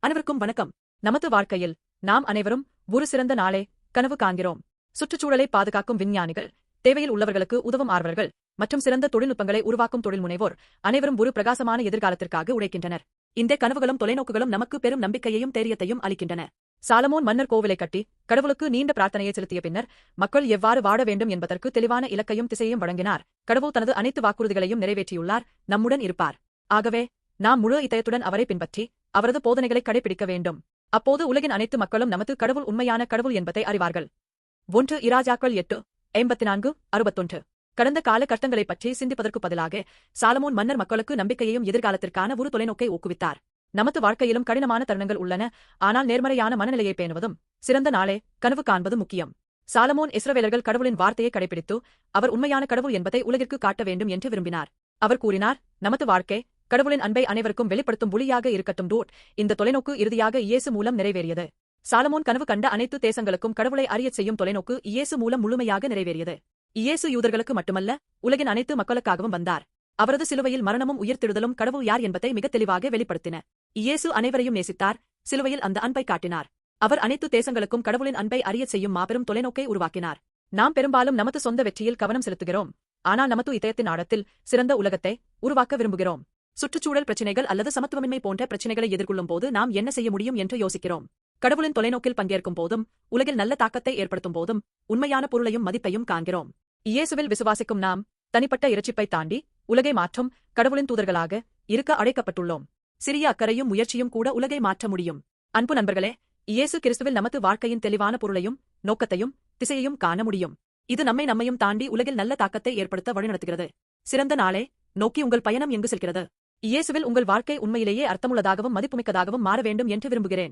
அனைவருக்கும் வணக்கம். நமது வாழ்க்கையில் நாம் அனைவரும் ஒரு சிறந்த நாளே கனவு காண்கிறோம். சுற்றுச்சூழலை பாதுகாக்கும் விஞ்ஞானிகள், தேவையில் உள்ளவர்களுக்கு உதவும் ஆர்வலர்கள் மற்றும் சிறந்த தொழில்நுட்பங்களை உருவாக்கும் தொழில் முனைவோர் அனைவரும் ஒரு பிரகாசமான எதிர்காலத்திற்காக உழைக்கின்றனர். இந்த கனவுகளும் தொலைநோக்குகளும் நமக்கு பெரும் நம்பிக்கையையும் தைரியத்தையும் அளிக்கின்றன. சாலமோன் மன்னர் கோவிலை கட்டி கடவுளுக்கு நீண்ட பிரார்த்தனையை செலுத்திய பின்னர் மக்கள் எவ்வாறு வாழ வேண்டும் என்பதற்கு தெளிவான இலக்கையும் திசையையும் வழங்கினார். கடவுள் தனது அனைத்து வாக்குறுதிகளையும் நிறைவேற்றியுள்ளார், நம்முடன் இருப்பார். ஆகவே நாம் முழு இதயத்துடன் அவரை பின்பற்றி அவரது போதனைகளை கடைபிடிக்க வேண்டும். அப்போது உலகின் அனைத்து மக்களும் நமது கடவுள் உண்மையான கடவுள் என்பதை அறிவார்கள். 1 இராஜாக்கள் 8:84-61. கடந்த கால கஷ்டங்களைப் பற்றி சிந்திப்பதற்கு பதிலாக சாலமோன் மன்னர் மக்களுக்கு நம்பிக்கையையும் எதிர்காலத்திற்கான ஒரு தொலைநோக்கை ஊக்குவித்தார். நமது வாழ்க்கையிலும் கடினமான தருணங்கள் உள்ளன, ஆனால் நேர்மறையான மனநிலையை பேணுவதும் சிறந்த நாளே கனவு காண்பது முக்கியம். சாலமோன் இஸ்ரவேலர்கள் கடவுளின் வார்த்தையை கடைபிடித்து அவர் உண்மையான கடவுள் என்பதை உலகிற்கு காட்ட வேண்டும் என்று விரும்பினார். அவர் கூறினார், நமது வாழ்க்கை கடவுளின் அன்பை அனைவருக்கும் வெளிப்படுத்தும் ஒளியாக இருக்கட்டும். இந்த தொலைநோக்கு இறுதியாக இயேசு மூலம் நிறைவேறியது. சாலமோன் கனவு கண்ட அனைத்து தேசங்களுக்கும் கடவுளை அறியச் செய்யும் தொலைநோக்கு இயேசு மூலம் முழுமையாக நிறைவேறியது. இயேசு யூதர்களுக்கு மட்டுமல்ல, உலகின் அனைத்து மக்களுக்காகவும் வந்தார். அவரது சிலுவையில் மரணமும் உயிர்த்தெழுதலும் கடவுள் யார் என்பதை மிக தெளிவாக வெளிப்படுத்தின. இயேசு அனைவரையும் நேசித்தார், சிலுவையில் அந்த அன்பை காட்டினார். அவர் அனைத்து தேசங்களுக்கும் கடவுளின் அன்பை அறியச் செய்யும் மாபெரும் தொலைநோக்கை உருவாக்கினார். நாம் பெரும்பாலும் நமது சொந்த வெற்றியில் கவனம் செலுத்துகிறோம், ஆனால் நமது இதயத்தின் ஆழத்தில் சிறந்த உலகத்தை உருவாக்க விரும்புகிறோம். சுற்றுச்சூழல் பிரச்சினைகள் அல்லது சமத்துவமின்மை போன்ற பிரச்சினைகளை எதிர்கொள்ளும் போது நாம் என்ன செய்ய முடியும் என்று யோசிக்கிறோம். கடவுளின் தொலைநோக்கில் பங்கேற்கும் போதும் உலகில் நல்ல தாக்கத்தை ஏற்படுத்தும் போதும் உண்மையான பொருளையும் மதிப்பையும் காண்கிறோம். இயேசுவில் விசுவாசிக்கும் நாம் தனிப்பட்ட இரட்சிப்பை தாண்டி உலகை மாற்றும் கடவுளின் தூதர்களாக இருக்க அழைக்கப்பட்டுள்ளோம். சிறிய அக்கறையும் முயற்சியும் கூட உலகை மாற்ற முடியும். அன்பு நண்பர்களே, இயேசு கிறிஸ்துவில் நமது வாழ்க்கையின் தெளிவான பொருளையும் நோக்கத்தையும் திசையையும் காண முடியும். இது நம்மையும் தாண்டி உலகில் நல்ல தாக்கத்தை ஏற்படுத்த வழிநடத்துகிறது. சிறந்த நாளே நோக்கி உங்கள் பயணம் எங்கு செல்கிறது? இயேசுவில் உங்கள் வாழ்க்கை உண்மையிலேயே அர்த்தமுள்ளதாகவும் மதிப்புமிக்கதாகவும் மாற வேண்டும் என்று விரும்புகிறேன்.